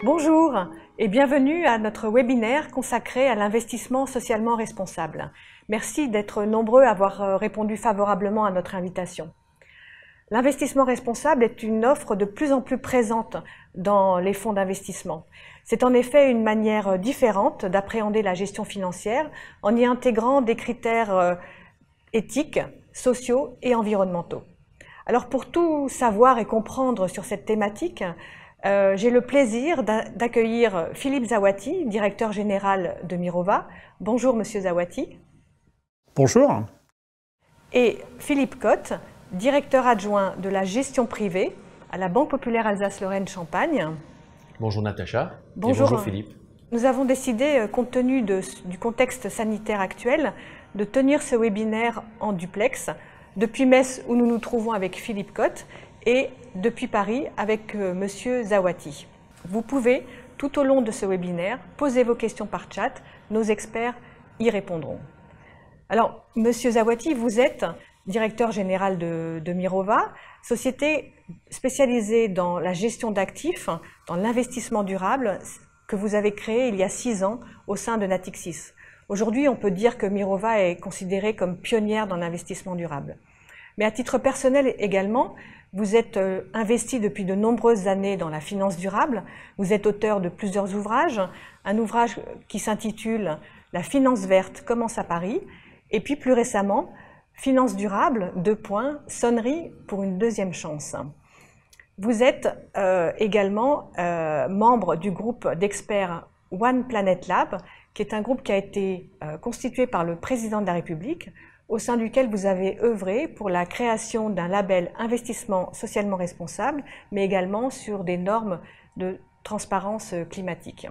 Bonjour et bienvenue à notre webinaire consacré à l'investissement socialement responsable. Merci d'être nombreux à avoir répondu favorablement à notre invitation. L'investissement responsable est une offre de plus en plus présente dans les fonds d'investissement. C'est en effet une manière différente d'appréhender la gestion financière en y intégrant des critères éthiques, sociaux et environnementaux. Alors pour tout savoir et comprendre sur cette thématique, j'ai le plaisir d'accueillir Philippe Zawati, directeur général de Mirova. Bonjour Monsieur Zawati. Bonjour. Et Philippe Cotte, directeur adjoint de la gestion privée à la Banque Populaire Alsace-Lorraine Champagne. Bonjour Natacha. Bonjour. Et bonjour Philippe. Nous avons décidé, compte tenu du contexte sanitaire actuel, de tenir ce webinaire en duplex, depuis Metz où nous nous trouvons avec Philippe Cotte et depuis Paris avec Monsieur Zawati. Vous pouvez, tout au long de ce webinaire, poser vos questions par chat, nos experts y répondront. Alors, Monsieur Zawati, vous êtes directeur général de Mirova, société spécialisée dans la gestion d'actifs, dans l'investissement durable, que vous avez créé il y a 6 ans au sein de Natixis. Aujourd'hui, on peut dire que Mirova est considérée comme pionnière dans l'investissement durable. Mais à titre personnel également, vous êtes investi depuis de nombreuses années dans la finance durable. Vous êtes auteur de plusieurs ouvrages. Un ouvrage qui s'intitule « La finance verte commence à Paris » et puis plus récemment « Finance durable, : sonnerie pour une deuxième chance ». Vous êtes également membre du groupe d'experts One Planet Lab, qui est un groupe qui a été constitué par le président de la République, au sein duquel vous avez œuvré pour la création d'un label investissement socialement responsable, mais également sur des normes de transparence climatique.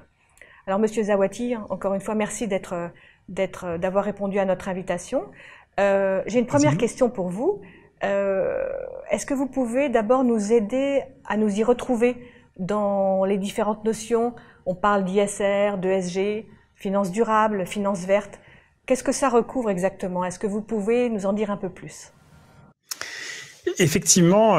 Alors, Monsieur Zawati, encore une fois, merci d'avoir répondu à notre invitation. J'ai une première question pour vous. Est-ce que vous pouvez d'abord nous aider à nous y retrouver dans les différentes notions? On parle d'ISR, d'ESG, finance durable, finance verte. Qu'est-ce que ça recouvre exactement? Est-ce que vous pouvez nous en dire un peu plus? Effectivement,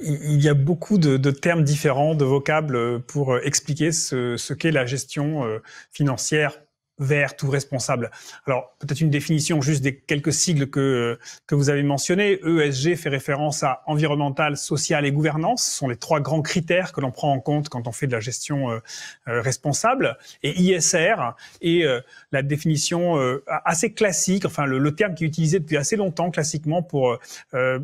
il y a beaucoup de termes différents, de vocables pour expliquer ce qu'est la gestion financière verte ou responsable. Alors, peut-être une définition juste des quelques sigles que vous avez mentionnés. ESG fait référence à environnemental, social et gouvernance. Ce sont les 3 grands critères que l'on prend en compte quand on fait de la gestion responsable. Et ISR est la définition assez classique, enfin le terme qui est utilisé depuis assez longtemps classiquement pour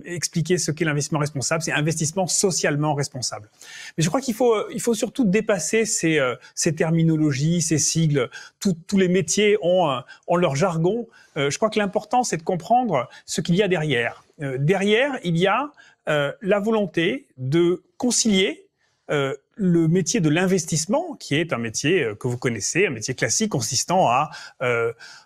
expliquer ce qu'est l'investissement responsable. C'est investissement socialement responsable. Mais je crois qu'il faut surtout dépasser ces terminologies, ces sigles, tous les métiers ont leur jargon. Je crois que l'important, c'est de comprendre ce qu'il y a derrière. Derrière, il y a la volonté de concilier le métier de l'investissement, qui est un métier que vous connaissez, un métier classique consistant à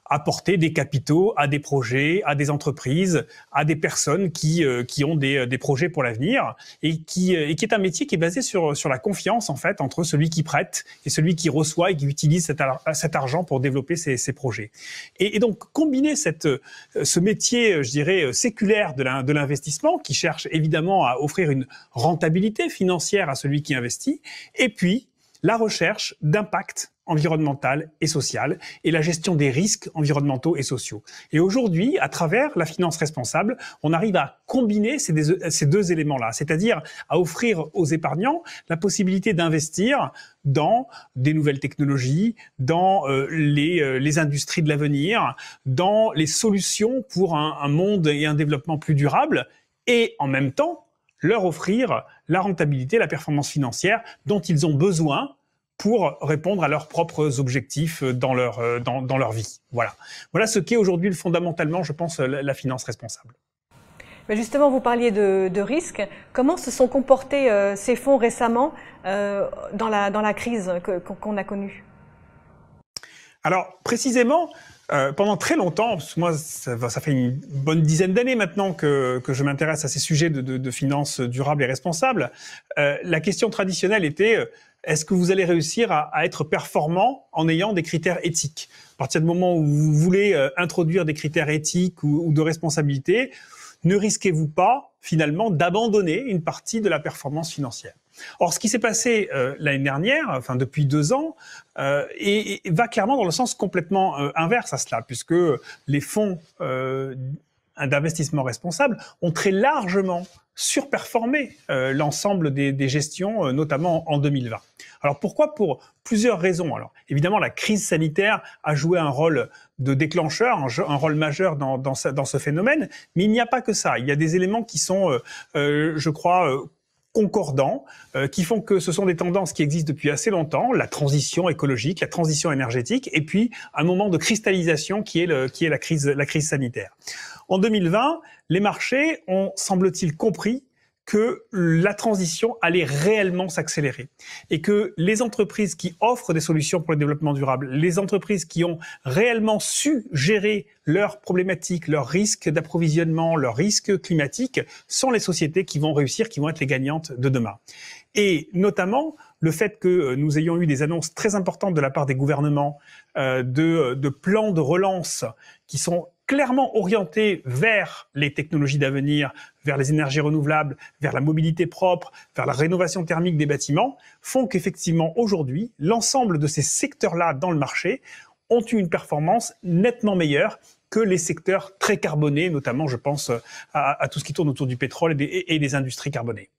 apporter des capitaux à des projets, à des entreprises, à des personnes qui ont des projets pour l'avenir et qui est un métier qui est basé sur la confiance en fait entre celui qui prête et celui qui reçoit et qui utilise cet argent pour développer ses projets. Et donc combiner ce métier, je dirais, séculaire de l'investissement qui cherche évidemment à offrir une rentabilité financière à celui qui investit et puis la recherche d'impact environnemental et social et la gestion des risques environnementaux et sociaux. Et aujourd'hui, à travers la finance responsable, on arrive à combiner ces 2 éléments-là, c'est-à-dire à offrir aux épargnants la possibilité d'investir dans des nouvelles technologies, dans les industries de l'avenir, dans les solutions pour un monde et un développement plus durable et en même temps leur offrir la rentabilité, la performance financière dont ils ont besoin pour répondre à leurs propres objectifs dans leur vie. Voilà ce qu'est aujourd'hui fondamentalement, je pense, la finance responsable. Mais justement, vous parliez de risques. Comment se sont comportés ces fonds récemment dans la crise qu'on a connue? Alors, précisément, pendant très longtemps, parce que moi, ça fait une bonne dizaine d'années maintenant que je m'intéresse à ces sujets de finance durable et responsable, la question traditionnelle était est-ce que vous allez réussir à être performant en ayant des critères éthiques? À partir du moment où vous voulez introduire des critères éthiques ou de responsabilité, ne risquez-vous pas finalement d'abandonner une partie de la performance financière? Or, ce qui s'est passé l'année dernière, enfin depuis 2 ans, et va clairement dans le sens complètement inverse à cela, puisque les fonds d'investissement responsable ont très largement surperformé l'ensemble des gestions, notamment en 2020. Alors pourquoi? Pour plusieurs raisons. Alors évidemment, la crise sanitaire a joué un rôle de déclencheur, un rôle majeur dans ce phénomène, mais il n'y a pas que ça. Il y a des éléments qui sont, je crois, concordants, qui font que ce sont des tendances qui existent depuis assez longtemps, la transition écologique, la transition énergétique, et puis un moment de cristallisation qui est la crise sanitaire. En 2020, les marchés ont, semble-t-il, compris que la transition allait réellement s'accélérer et que les entreprises qui offrent des solutions pour le développement durable, les entreprises qui ont réellement su gérer leurs problématiques, leurs risques d'approvisionnement, leurs risques climatiques, sont les sociétés qui vont réussir, qui vont être les gagnantes de demain. Et notamment, le fait que nous ayons eu des annonces très importantes de la part des gouvernements de plans de relance qui sont clairement orientés vers les technologies d'avenir, vers les énergies renouvelables, vers la mobilité propre, vers la rénovation thermique des bâtiments, font qu'effectivement aujourd'hui, l'ensemble de ces secteurs-là dans le marché ont eu une performance nettement meilleure que les secteurs très carbonés, notamment je pense à tout ce qui tourne autour du pétrole et des industries carbonées.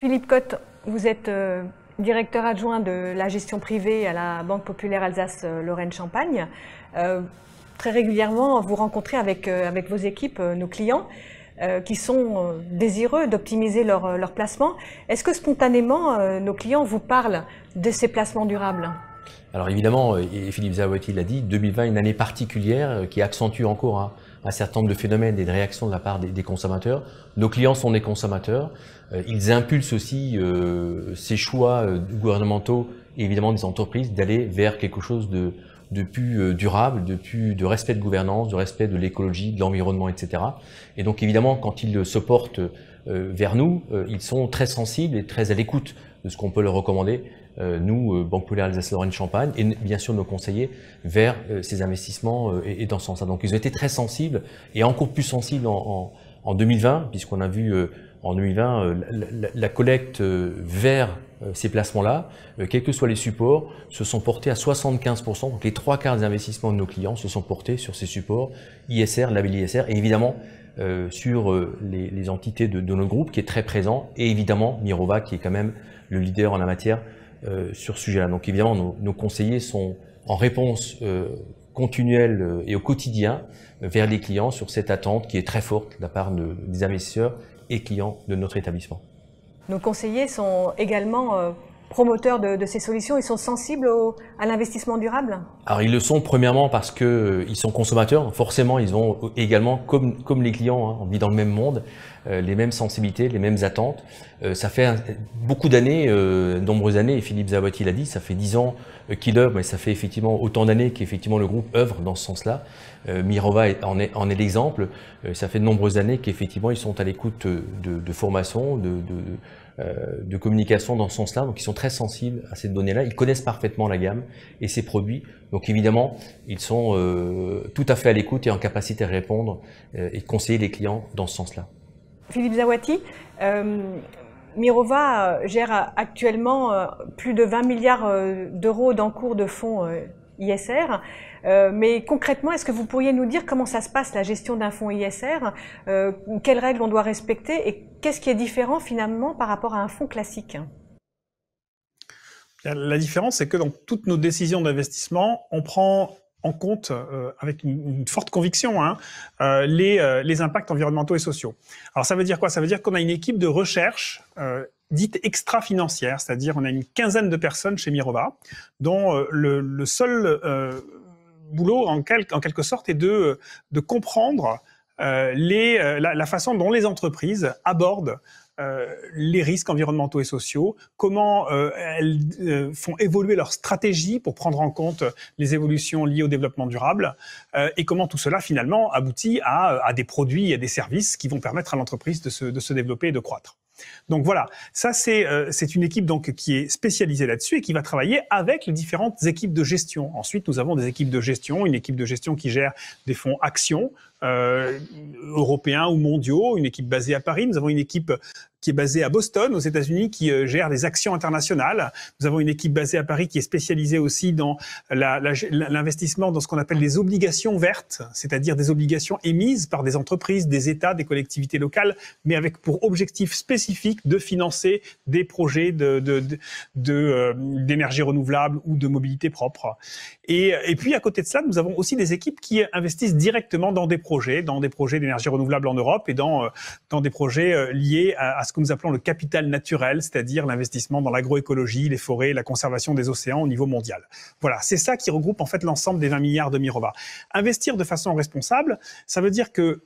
Philippe Cotte, vous êtes directeur adjoint de la gestion privée à la Banque Populaire Alsace-Lorraine-Champagne. Très régulièrement, vous rencontrez avec vos équipes nos clients qui sont désireux d'optimiser leur placement. Est-ce que spontanément, nos clients vous parlent de ces placements durables? Alors évidemment, et Philippe Zaouati l'a dit, 2020 est une année particulière qui accentue encore un certain nombre de phénomènes et de réactions de la part des consommateurs. Nos clients sont des consommateurs. Ils impulsent aussi ces choix gouvernementaux et évidemment des entreprises d'aller vers quelque chose de plus durable, de respect de gouvernance, de respect de l'écologie, de l'environnement, etc. Et donc évidemment, quand ils se portent vers nous, ils sont très sensibles et très à l'écoute de ce qu'on peut leur recommander, nous, Banque Populaire Alsace-Lorraine-Champagne, et bien sûr nos conseillers, vers ces investissements et dans ce sens-là. Donc ils ont été très sensibles et encore plus sensibles en 2020, puisqu'on a vu en 2020 la collecte vers ces placements-là, quels que soient les supports, se sont portés à 75%. Donc les 3/4 des investissements de nos clients se sont portés sur ces supports ISR, label ISR, et évidemment sur les entités de notre groupe qui est très présent, et évidemment Mirova qui est quand même le leader en la matière sur ce sujet-là. Donc évidemment nos conseillers sont en réponse continuelle et au quotidien vers les clients sur cette attente qui est très forte de la part des investisseurs et clients de notre établissement. Nos conseillers sont également promoteurs de ces solutions, ils sont sensibles à l'investissement durable? Alors ils le sont premièrement parce qu'ils sont consommateurs, forcément ils ont également, comme les clients, on vit dans le même monde, les mêmes sensibilités, les mêmes attentes. Ça fait beaucoup d'années, nombreuses années, et Philippe Zaouati l'a dit, ça fait 10 ans qu'il œuvre, mais ça fait effectivement autant d'années qu'effectivement le groupe œuvre dans ce sens-là. Mirova en est l'exemple. Ça fait de nombreuses années qu'effectivement ils sont à l'écoute de formation, de communication dans ce sens-là. Donc ils sont très sensibles à ces données-là. Ils connaissent parfaitement la gamme et ses produits. Donc évidemment, ils sont tout à fait à l'écoute et en capacité à répondre et de conseiller les clients dans ce sens-là. Philippe Zaouati, Mirova gère actuellement plus de 20 milliards d'euros d'encours de fonds ISR. Mais concrètement, est-ce que vous pourriez nous dire comment ça se passe, la gestion d'un fonds ISR, quelles règles on doit respecter et qu'est-ce qui est différent finalement par rapport à un fonds classique? La différence, c'est que dans toutes nos décisions d'investissement, on prend en compte, avec une forte conviction, les impacts environnementaux et sociaux. Alors ça veut dire quoi? Ça veut dire qu'on a une équipe de recherche dite extra-financière, c'est-à-dire on a une quinzaine de personnes chez Mirova, dont le seul boulot en quelque sorte est de comprendre la façon dont les entreprises abordent les risques environnementaux et sociaux, comment elles font évoluer leur stratégie pour prendre en compte les évolutions liées au développement durable et comment tout cela finalement aboutit à des produits et à des services qui vont permettre à l'entreprise de se développer et de croître. Donc voilà, ça c'est une équipe donc qui est spécialisée là-dessus et qui va travailler avec les différentes équipes de gestion. Ensuite, nous avons des équipes de gestion, une équipe de gestion qui gère des fonds actions, européens ou mondiaux, une équipe basée à Paris. Nous avons une équipe qui est basée à Boston, aux États-Unis, qui gère les actions internationales. Nous avons une équipe basée à Paris qui est spécialisée aussi dans l'investissement dans ce qu'on appelle les obligations vertes, c'est-à-dire des obligations émises par des entreprises, des États, des collectivités locales, mais avec pour objectif spécifique de financer des projets d'énergie renouvelable ou de mobilité propre. Et puis, à côté de ça, nous avons aussi des équipes qui investissent directement dans des projets d'énergie renouvelable en Europe et dans des projets liés à ce que nous appelons le capital naturel, c'est-à-dire l'investissement dans l'agroécologie, les forêts, la conservation des océans au niveau mondial. Voilà, c'est ça qui regroupe en fait l'ensemble des 20 milliards de Mirova. Investir de façon responsable, ça veut dire que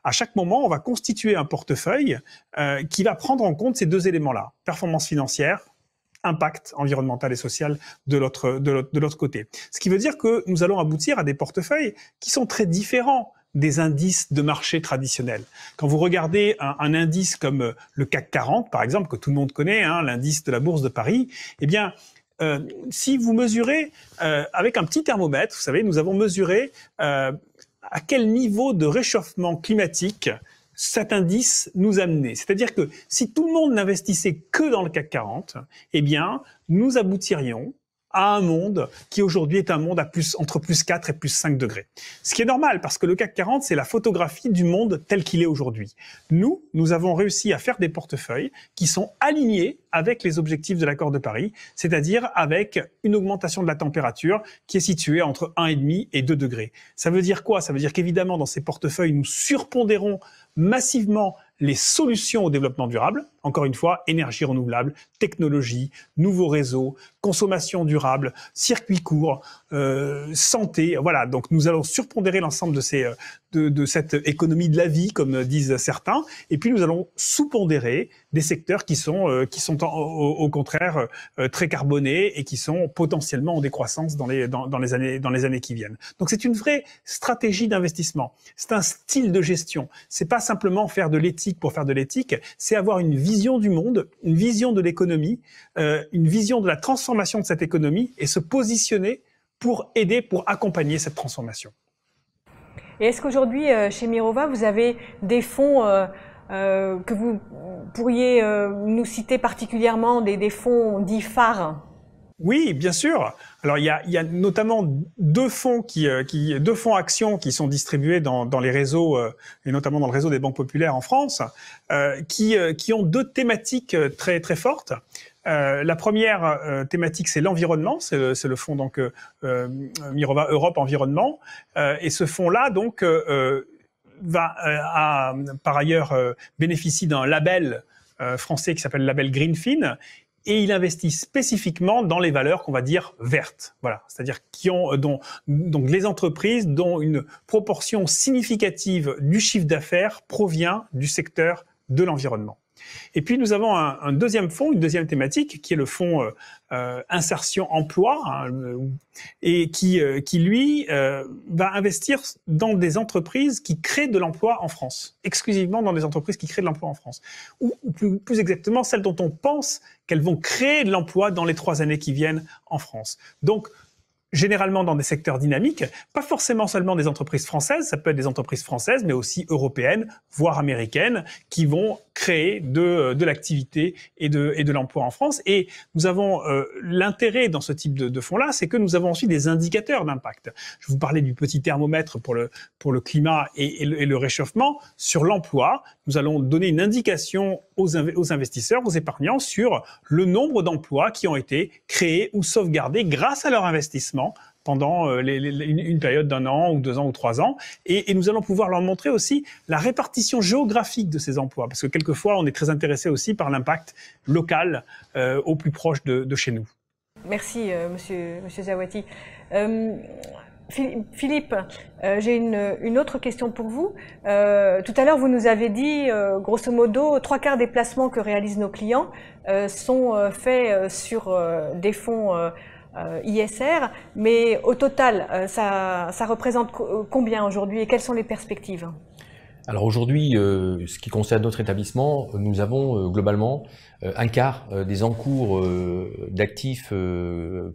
à chaque moment, on va constituer un portefeuille qui va prendre en compte ces deux éléments-là, performance financière, impact environnemental et social de l'autre côté. Ce qui veut dire que nous allons aboutir à des portefeuilles qui sont très différents des indices de marché traditionnels. Quand vous regardez un indice comme le CAC 40, par exemple, que tout le monde connaît, hein, l'indice de la Bourse de Paris, eh bien, si vous mesurez avec un petit thermomètre, vous savez, nous avons mesuré à quel niveau de réchauffement climatique cet indice nous amenait. C'est-à-dire que si tout le monde n'investissait que dans le CAC 40, eh bien, nous aboutirions à un monde qui aujourd'hui est un monde à entre plus 4 et plus 5 degrés. Ce qui est normal parce que le CAC 40, c'est la photographie du monde tel qu'il est aujourd'hui. Nous avons réussi à faire des portefeuilles qui sont alignés avec les objectifs de l'accord de Paris, c'est-à-dire avec une augmentation de la température qui est située entre 1,5 et 2 degrés. Ça veut dire quoi? Ça veut dire qu'évidemment, dans ces portefeuilles, nous surpondérons massivement les solutions au développement durable, encore une fois, énergie renouvelable, technologie, nouveaux réseaux, consommation durable, circuits courts, santé, voilà. Donc nous allons surpondérer l'ensemble de cette économie de la vie, comme disent certains, et puis nous allons sous-pondérer des secteurs qui sont au contraire très carbonés et qui sont potentiellement en décroissance dans les années qui viennent. Donc c'est une vraie stratégie d'investissement. C'est un style de gestion. C'est pas simplement faire de l'éthique pour faire de l'éthique, c'est avoir une vision du monde, une vision de l'économie, une vision de la transformation de cette économie et se positionner pour aider, pour accompagner cette transformation. Et est-ce qu'aujourd'hui, chez Mirova, vous avez des fonds que vous pourriez nous citer particulièrement, des fonds dits phares? Oui, bien sûr. Alors il y a notamment deux fonds actions qui sont distribués dans les réseaux et notamment dans le réseau des banques populaires en France, qui ont deux thématiques très très fortes. La première thématique, c'est l'environnement, c'est le fonds donc Mirova Europe Environnement, et ce fonds-là donc par ailleurs bénéficie d'un label français qui s'appelle label Greenfin. Et il investit spécifiquement dans les valeurs qu'on va dire vertes, voilà, c'est-à-dire donc les entreprises dont une proportion significative du chiffre d'affaires provient du secteur de l'environnement. Et puis nous avons un deuxième fonds, une deuxième thématique, qui est le fonds insertion emploi, hein, et qui lui va investir dans des entreprises qui créent de l'emploi en France, exclusivement dans des entreprises qui créent de l'emploi en France, ou plus exactement celles dont on pense qu'elles vont créer de l'emploi dans les 3 années qui viennent en France. Donc généralement dans des secteurs dynamiques, pas forcément seulement des entreprises françaises, ça peut être des entreprises françaises, mais aussi européennes, voire américaines, qui vont créer de l'activité et de l'emploi en France. Et nous avons l'intérêt dans ce type de fonds-là, c'est que nous avons ensuite des indicateurs d'impact. Je vous parlais du petit thermomètre pour le climat et le réchauffement. Sur l'emploi, nous allons donner une indication aux investisseurs, aux épargnants, sur le nombre d'emplois qui ont été créés ou sauvegardés grâce à leur investissement pendant une période d'1 an ou 2 ans ou 3 ans. Et nous allons pouvoir leur montrer aussi la répartition géographique de ces emplois, parce que quelquefois, on est très intéressé aussi par l'impact local au plus proche de chez nous. Merci, monsieur Zawati. Philippe, j'ai une autre question pour vous. Tout à l'heure, vous nous avez dit, grosso modo, 3/4 des placements que réalisent nos clients sont faits sur des fonds ISR, mais au total, ça représente combien aujourd'hui et quelles sont les perspectives? Alors aujourd'hui, ce qui concerne notre établissement, nous avons globalement un quart des encours d'actifs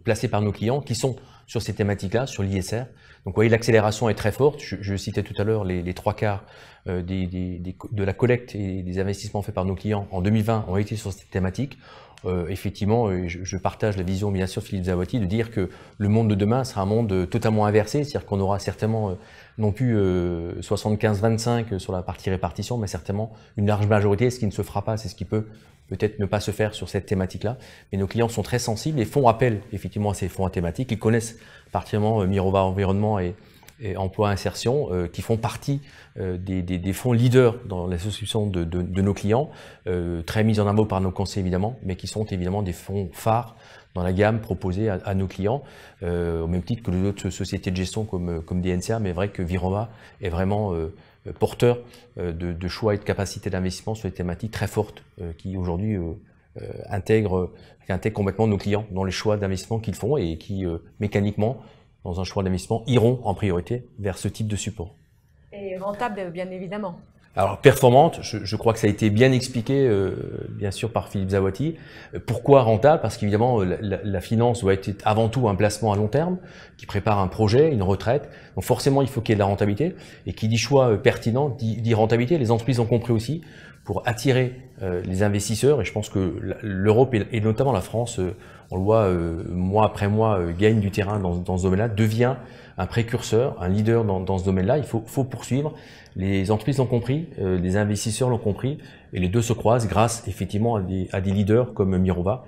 placés par nos clients qui sont sur ces thématiques-là, sur l'ISR. Donc vous voyez, l'accélération est très forte. Je citais tout à l'heure les 3/4 de la collecte et des investissements faits par nos clients en 2020 ont été sur cette thématique. Effectivement, je partage la vision bien sûr de Philippe Zaouati de dire que le monde de demain sera un monde totalement inversé, c'est-à-dire qu'on aura certainement non plus 75-25 sur la partie répartition, mais certainement une large majorité. Ce qui ne se fera pas, c'est ce qui peut-être ne pas se faire sur cette thématique-là. Mais nos clients sont très sensibles et font appel effectivement à ces fonds à thématique. Ils connaissent particulièrement Mirova Environnement et Emploi Insertion, qui font partie des fonds leaders dans l'association de nos clients, très mis en avant par nos conseillers évidemment, mais qui sont évidemment des fonds phares dans la gamme proposée à nos clients, au même titre que les autres sociétés de gestion comme DNCA, mais vrai que Virova est vraiment porteur de choix et de capacité d'investissement sur des thématiques très fortes qui aujourd'hui intègrent complètement nos clients dans les choix d'investissement qu'ils font et qui mécaniquement dans un choix d'investissement, iront en priorité vers ce type de support. Et rentable, bien évidemment. Alors, performante, je crois que ça a été bien expliqué, bien sûr, par Philippe Zaouati. Pourquoi rentable? Parce qu'évidemment, la finance doit être avant tout un placement à long terme, qui prépare un projet, une retraite. Donc forcément, il faut qu'il y ait de la rentabilité. Et qui dit choix pertinent, dit rentabilité. Les entreprises ont compris aussi, pour attirer les investisseurs, et je pense que l'Europe et notamment la France, on le voit mois après mois, gagne du terrain dans ce domaine-là, devient un précurseur, un leader dans ce domaine-là. Il faut poursuivre. Les entreprises l'ont compris, les investisseurs l'ont compris, et les deux se croisent grâce effectivement à des leaders comme Mirova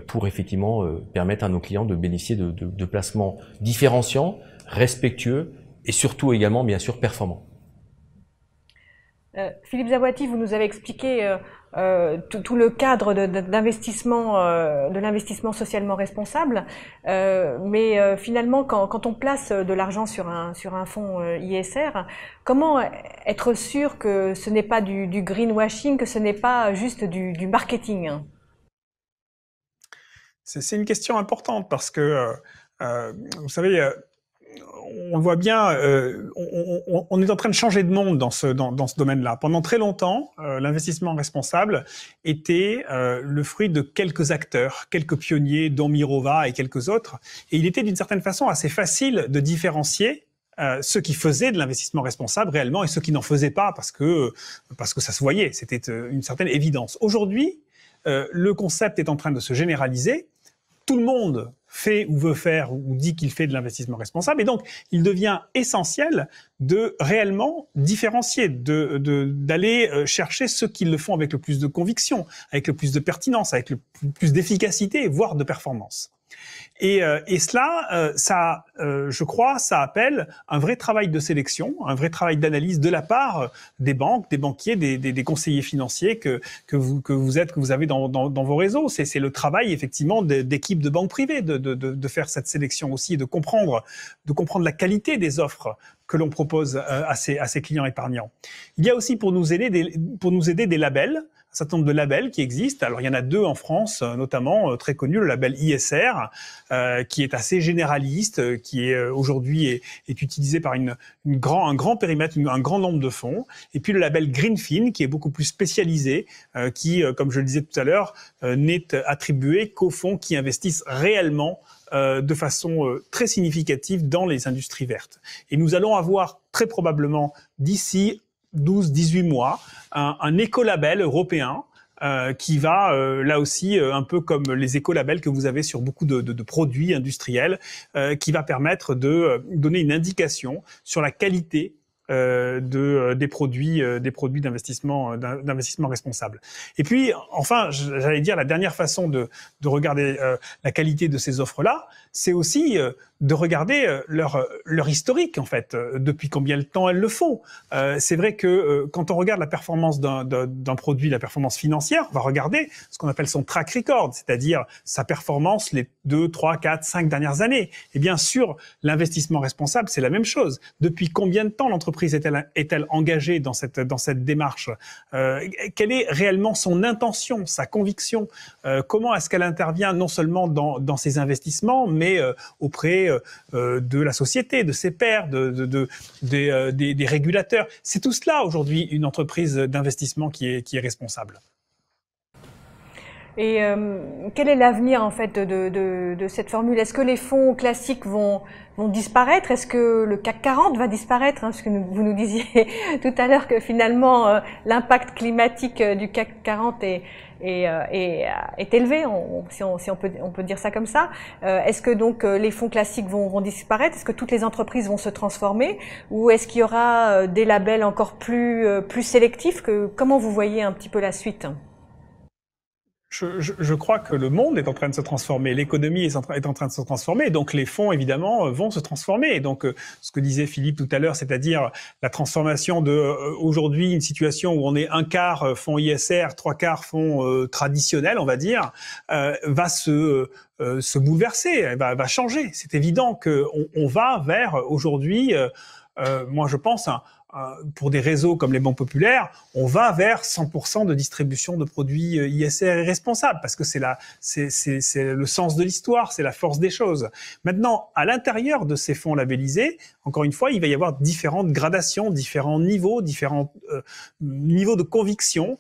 pour effectivement permettre à nos clients de bénéficier de placements différenciants, respectueux et surtout également bien sûr performants. Philippe Zaouati, vous nous avez expliqué tout le cadre d'investissement, de l'investissement socialement responsable, mais finalement, quand on place de l'argent sur un fonds ISR, comment être sûr que ce n'est pas du greenwashing, que ce n'est pas juste du marketing? C'est une question importante parce que, vous savez, on le voit bien, on est en train de changer de monde dans ce domaine-là. Pendant très longtemps, l'investissement responsable était le fruit de quelques acteurs, quelques pionniers, dont Mirova et quelques autres. Et il était d'une certaine façon assez facile de différencier ceux qui faisaient de l'investissement responsable réellement et ceux qui n'en faisaient pas parce que ça se voyait. C'était une certaine évidence. Aujourd'hui, le concept est en train de se généraliser. Tout le monde fait ou veut faire ou dit qu'il fait de l'investissement responsable. Et donc, il devient essentiel de réellement différencier, d'aller chercher ceux qui le font avec le plus de conviction, avec le plus de pertinence, avec le plus d'efficacité, voire de performance. Et cela, je crois, ça appelle un vrai travail de sélection, un vrai travail d'analyse de la part des banques, des banquiers, des conseillers financiers que vous avez dans vos réseaux. C'est le travail effectivement d'équipes de banques privées de faire cette sélection aussi, de comprendre la qualité des offres que l'on propose à ces clients épargnants. Il y a aussi pour nous aider des labels. Un certain nombre de labels qui existent. Alors, il y en a deux en France, notamment très connus, le label ISR, qui est assez généraliste, qui est aujourd'hui est utilisé par un grand périmètre, un grand nombre de fonds. Et puis le label Greenfin, qui est beaucoup plus spécialisé, qui, comme je le disais tout à l'heure, n'est attribué qu'aux fonds qui investissent réellement de façon très significative dans les industries vertes. Et nous allons avoir très probablement d'ici 12-18 mois, un écolabel européen qui va, là aussi, un peu comme les écolabels que vous avez sur beaucoup de produits industriels, qui va permettre de donner une indication sur la qualité des produits d'investissement responsable. Et puis, enfin, j'allais dire, la dernière façon de regarder la qualité de ces offres-là, c'est aussi de regarder leur historique, en fait, depuis combien de temps elles le font. C'est vrai que quand on regarde la performance d'un produit, la performance financière, on va regarder ce qu'on appelle son track record, c'est-à-dire sa performance les 2, 3, 4, 5 dernières années. Et bien sûr, l'investissement responsable, c'est la même chose. Depuis combien de temps l'entreprise est-elle engagée dans cette démarche? Quelle est réellement son intention, sa conviction? Comment est-ce qu'elle intervient non seulement dans ses investissements, mais auprès de la société, de ses pairs, des régulateurs. C'est tout cela aujourd'hui une entreprise d'investissement qui est responsable. Et quel est l'avenir en fait de cette formule? Est-ce que les fonds classiques vont disparaître? Est-ce que le CAC 40 va disparaître? Parce que vous nous disiez tout à l'heure que finalement l'impact climatique du CAC 40 est élevé, si on peut dire ça comme ça. Est-ce que donc les fonds classiques vont disparaître? Est-ce que toutes les entreprises vont se transformer? Ou est-ce qu'il y aura des labels encore plus sélectifs? Comment vous voyez un petit peu la suite? Je crois que le monde est en train de se transformer, l'économie est en train de se transformer, donc les fonds évidemment vont se transformer. Et donc ce que disait Philippe tout à l'heure, c'est-à-dire la transformation de aujourd'hui une situation où on est un quart fonds ISR, trois quarts fonds traditionnels, on va dire, va se bouleverser, va changer. C'est évident qu'on va vers aujourd'hui, moi je pense, pour des réseaux comme les banques populaires, on va vers 100% de distribution de produits ISR responsables, parce que c'est le sens de l'histoire, c'est la force des choses. Maintenant, à l'intérieur de ces fonds labellisés, encore une fois, il va y avoir différentes gradations, différents niveaux de conviction.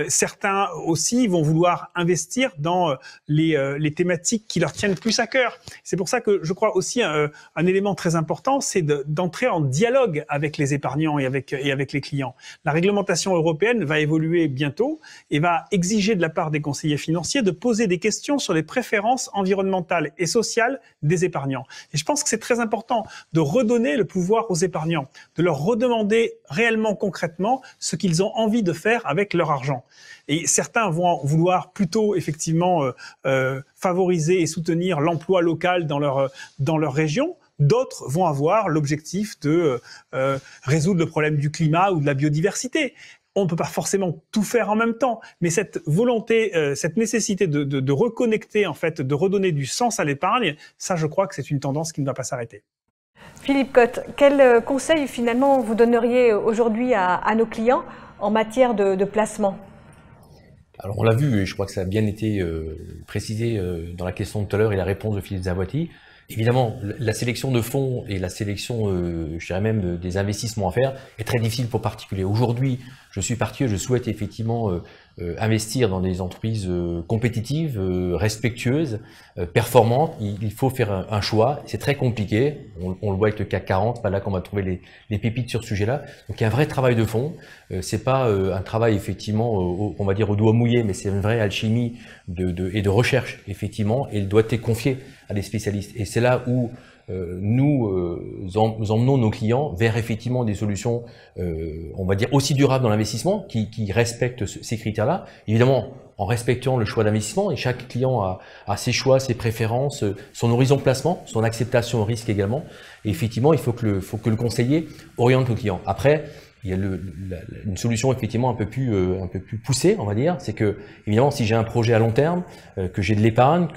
Certains aussi vont vouloir investir dans les thématiques qui leur tiennent plus à cœur. C'est pour ça que je crois aussi un élément très important, c'est d'entrer en dialogue avec les épargnants et avec les clients. La réglementation européenne va évoluer bientôt et va exiger de la part des conseillers financiers de poser des questions sur les préférences environnementales et sociales des épargnants. Et je pense que c'est très important de redonner le pouvoir aux épargnants, de leur redemander réellement concrètement ce qu'ils ont envie de faire avec leur argent. Et certains vont vouloir plutôt effectivement favoriser et soutenir l'emploi local dans leur région. D'autres vont avoir l'objectif de résoudre le problème du climat ou de la biodiversité. On ne peut pas forcément tout faire en même temps, mais cette volonté, cette nécessité de reconnecter, en fait, de redonner du sens à l'épargne, ça, je crois que c'est une tendance qui ne va pas s'arrêter. Philippe Cotte, quel conseil finalement vous donneriez aujourd'hui à nos clients en matière de placement? Alors on l'a vu, et je crois que ça a bien été précisé dans la question de tout à l'heure et la réponse de Philippe Zaouati. Évidemment, la sélection de fonds et la sélection, je dirais même, des investissements à faire est très difficile pour particuliers. Aujourd'hui, je suis particulier, je souhaite effectivement investir dans des entreprises compétitives, respectueuses, performantes. Il faut faire un choix. C'est très compliqué. On le voit avec le CAC 40, pas là qu'on va trouver les pépites sur ce sujet-là. Donc il y a un vrai travail de fond. C'est pas un travail effectivement, on va dire au doigt mouillé, mais c'est une vraie alchimie et de recherche effectivement. Et il doit être confié à des spécialistes. Et c'est là où nous emmenons nos clients vers effectivement des solutions, on va dire aussi durables dans l'investissement, qui respectent ces critères-là. Évidemment, en respectant le choix d'investissement, et chaque client a ses choix, ses préférences, son horizon de placement, son acceptation au risque également. Et effectivement, il faut que le conseiller oriente le client. Après, il y a une solution effectivement un peu plus poussée, on va dire, c'est que évidemment si j'ai un projet à long terme, que j'ai de l'épargne,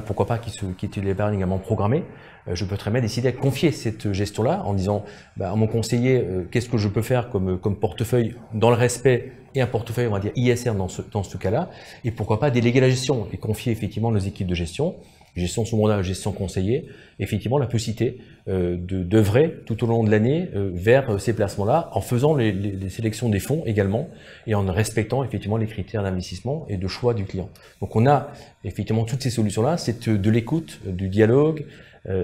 pourquoi pas qui est de l'épargne également programmée, je peux très bien décider de confier cette gestion-là en disant à mon conseiller qu'est-ce que je peux faire comme portefeuille dans le respect et un portefeuille on va dire ISR dans ce cas-là, et pourquoi pas déléguer la gestion et confier effectivement nos équipes de gestion secondaire, gestion conseiller, effectivement la possibilité d'œuvrer tout au long de l'année vers ces placements-là, en faisant les sélections des fonds également, et en respectant effectivement les critères d'investissement et de choix du client. Donc on a effectivement toutes ces solutions-là, c'est de l'écoute, du dialogue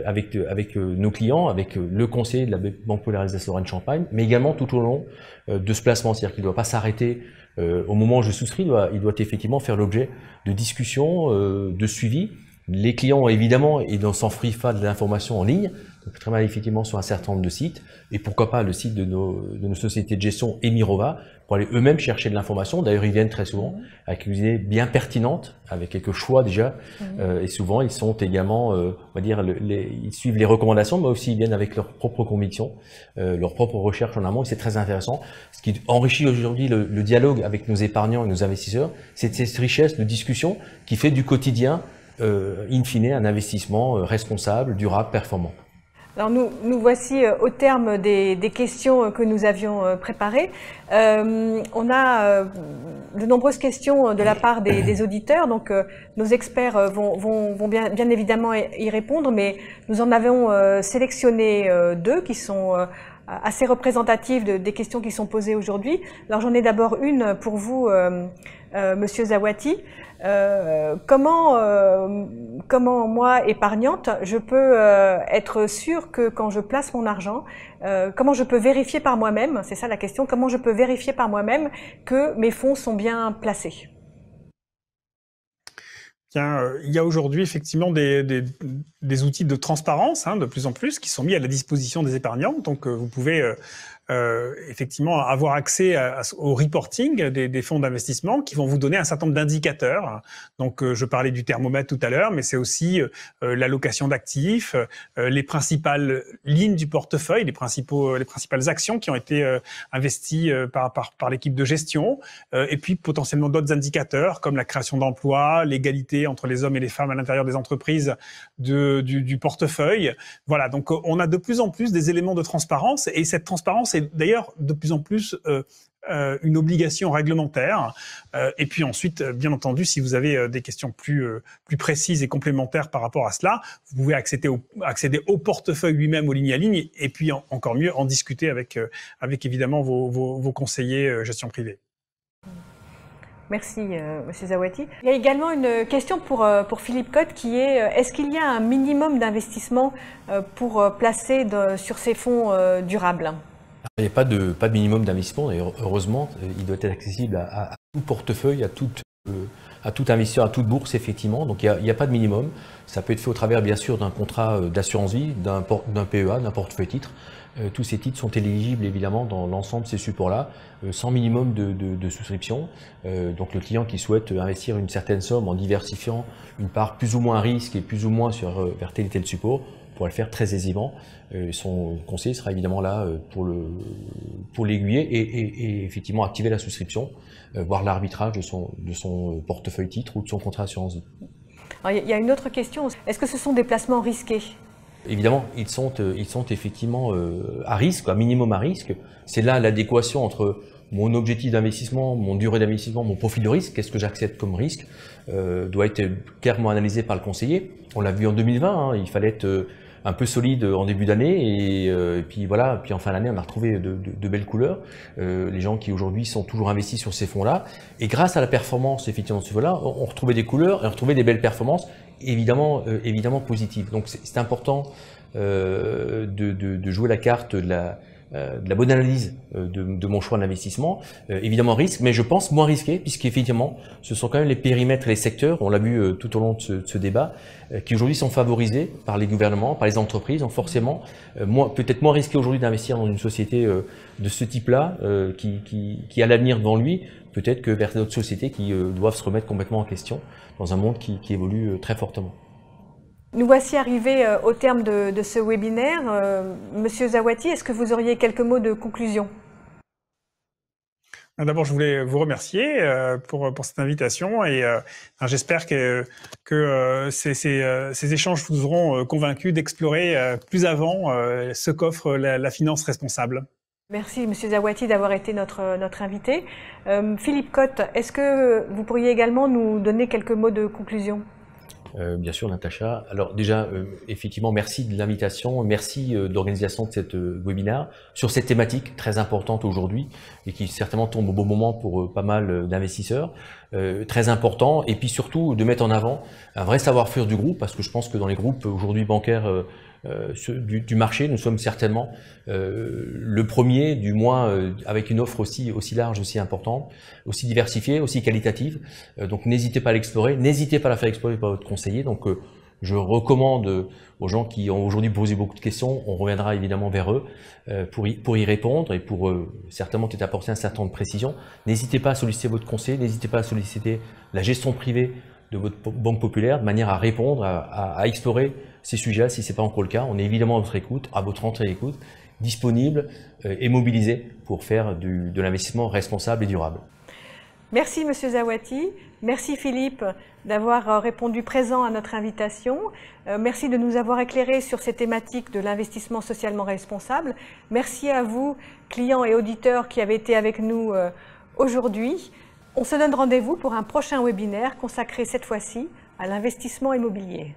avec nos clients, avec le conseiller de la Banque Populaire Alsace-Lorraine Champagne, mais également tout au long de ce placement, c'est-à-dire qu'il ne doit pas s'arrêter au moment où je souscris, il doit effectivement faire l'objet de discussions, de suivi. Les clients, évidemment, et dans sans free-fall de l'information en ligne, donc très mal effectivement sur un certain nombre de sites, et pourquoi pas le site de nos sociétés de gestion Emirova, pour aller eux-mêmes chercher de l'information. D'ailleurs, ils viennent très souvent avec une idée bien pertinente, avec quelques choix déjà, et souvent ils sont également, on va dire, ils suivent les recommandations, mais aussi ils viennent avec leurs propres convictions, leurs propres recherches en amont, et c'est très intéressant. Ce qui enrichit aujourd'hui le dialogue avec nos épargnants et nos investisseurs, c'est cette richesse de discussion qui fait du quotidien in fine, un investissement responsable, durable, performant. Alors nous voici au terme des questions que nous avions préparées. On a de nombreuses questions de la part des auditeurs, donc nos experts vont bien évidemment y répondre, mais nous en avons sélectionné deux qui sont assez représentatives des questions qui sont posées aujourd'hui. Alors j'en ai d'abord une pour vous, Monsieur Zawati. Comment moi, épargnante, je peux être sûre que quand je place mon argent, comment je peux vérifier par moi-même, c'est ça la question, comment je peux vérifier par moi-même que mes fonds sont bien placés? Bien, il y a aujourd'hui effectivement des outils de transparence, de plus en plus, qui sont mis à la disposition des épargnants. Donc vous pouvez effectivement avoir accès au reporting des fonds d'investissement qui vont vous donner un certain nombre d'indicateurs. Donc je parlais du thermomètre tout à l'heure, mais c'est aussi l'allocation d'actifs, les principales lignes du portefeuille, les principales actions qui ont été investies par l'équipe de gestion, et puis potentiellement d'autres indicateurs comme la création d'emplois, l'égalité entre les hommes et les femmes à l'intérieur des entreprises du portefeuille. Voilà, donc on a de plus en plus des éléments de transparence, et cette transparence est d'ailleurs de plus en plus une obligation réglementaire. Et puis ensuite, bien entendu, si vous avez des questions plus précises et complémentaires par rapport à cela, vous pouvez accéder au portefeuille lui-même, aux lignes à ligne, et puis encore mieux, en discuter avec évidemment vos conseillers gestion privée. Merci, Monsieur Zawati. Il y a également une question pour Philippe Cotte qui est est-ce qu'il y a un minimum d'investissement pour placer sur ces fonds durables? Il n'y a pas de minimum d'investissement, et heureusement, il doit être accessible à tout portefeuille, à tout investisseur, à toute bourse, effectivement. Donc il n'y a pas de minimum. Ça peut être fait au travers, bien sûr, d'un contrat d'assurance vie, d'un PEA, d'un portefeuille titre. Tous ces titres sont éligibles, évidemment, dans l'ensemble de ces supports-là, sans minimum de souscription. Donc le client qui souhaite investir une certaine somme en diversifiant une part plus ou moins à risque et plus ou moins vers tel et tel support, pourra le faire très aisément. Son conseiller sera évidemment là pour l'aiguiller et effectivement activer la souscription, voire l'arbitrage de son portefeuille titre ou de son contrat assurance vie. Il y a une autre question. Est-ce que ce sont des placements risqués? Évidemment, ils sont effectivement à risque, un minimum à risque. C'est là l'adéquation entre mon objectif d'investissement, mon durée d'investissement, mon profil de risque, qu'est-ce que j'accepte comme risque, doit être clairement analysé par le conseiller. On l'a vu en 2020, il fallait être un peu solide en début d'année et puis voilà, puis en fin d'année on a retrouvé de belles couleurs. Les gens qui aujourd'hui sont toujours investis sur ces fonds-là, et grâce à la performance effectivement de ce fonds-là, on retrouvait des couleurs et on retrouvait des belles performances, évidemment positives. Donc c'est important de jouer la carte de la bonne analyse de mon choix d'investissement. Évidemment risque, mais je pense moins risqué, puisqu'effectivement ce sont quand même les périmètres et les secteurs, on l'a vu tout au long de ce débat, qui aujourd'hui sont favorisés par les gouvernements, par les entreprises, donc forcément peut-être moins risqué aujourd'hui d'investir dans une société de ce type-là, qui a l'avenir devant lui, peut-être que vers d'autres sociétés qui doivent se remettre complètement en question dans un monde qui évolue très fortement. Nous voici arrivés au terme de ce webinaire. Monsieur Zawati, est-ce que vous auriez quelques mots de conclusion? D'abord, je voulais vous remercier pour cette invitation et j'espère que ces échanges vous auront convaincus d'explorer plus avant ce qu'offre la finance responsable. Merci, Monsieur Zawati, d'avoir été notre invité. Philippe Cotte, est-ce que vous pourriez également nous donner quelques mots de conclusion? Bien sûr, Natacha. Alors déjà, effectivement, merci de l'invitation, merci de l'organisation de cette webinaire sur cette thématique très importante aujourd'hui et qui certainement tombe au bon moment pour pas mal d'investisseurs. Très important, et puis surtout de mettre en avant un vrai savoir-faire du groupe, parce que je pense que dans les groupes aujourd'hui bancaires du marché, nous sommes certainement le premier, du moins avec une offre aussi large, aussi importante, aussi diversifiée, aussi qualitative. Donc n'hésitez pas à l'explorer, n'hésitez pas à la faire explorer par votre conseiller. Donc je recommande aux gens qui ont aujourd'hui posé beaucoup de questions, on reviendra évidemment vers eux pour y répondre et pour certainement peut-être apporter un certain nombre de précisions. N'hésitez pas à solliciter votre conseiller, n'hésitez pas à solliciter la gestion privée de votre banque populaire de manière à répondre, à explorer ces sujets-là si ce n'est pas encore le cas. On est évidemment à votre écoute, à votre entrée d'écoute, disponible et mobilisé pour faire de l'investissement responsable et durable. Merci Monsieur Zawati, merci Philippe d'avoir répondu présent à notre invitation. Merci de nous avoir éclairés sur ces thématiques de l'investissement socialement responsable. Merci à vous, clients et auditeurs qui avez été avec nous aujourd'hui. On se donne rendez-vous pour un prochain webinaire consacré cette fois-ci à l'investissement immobilier.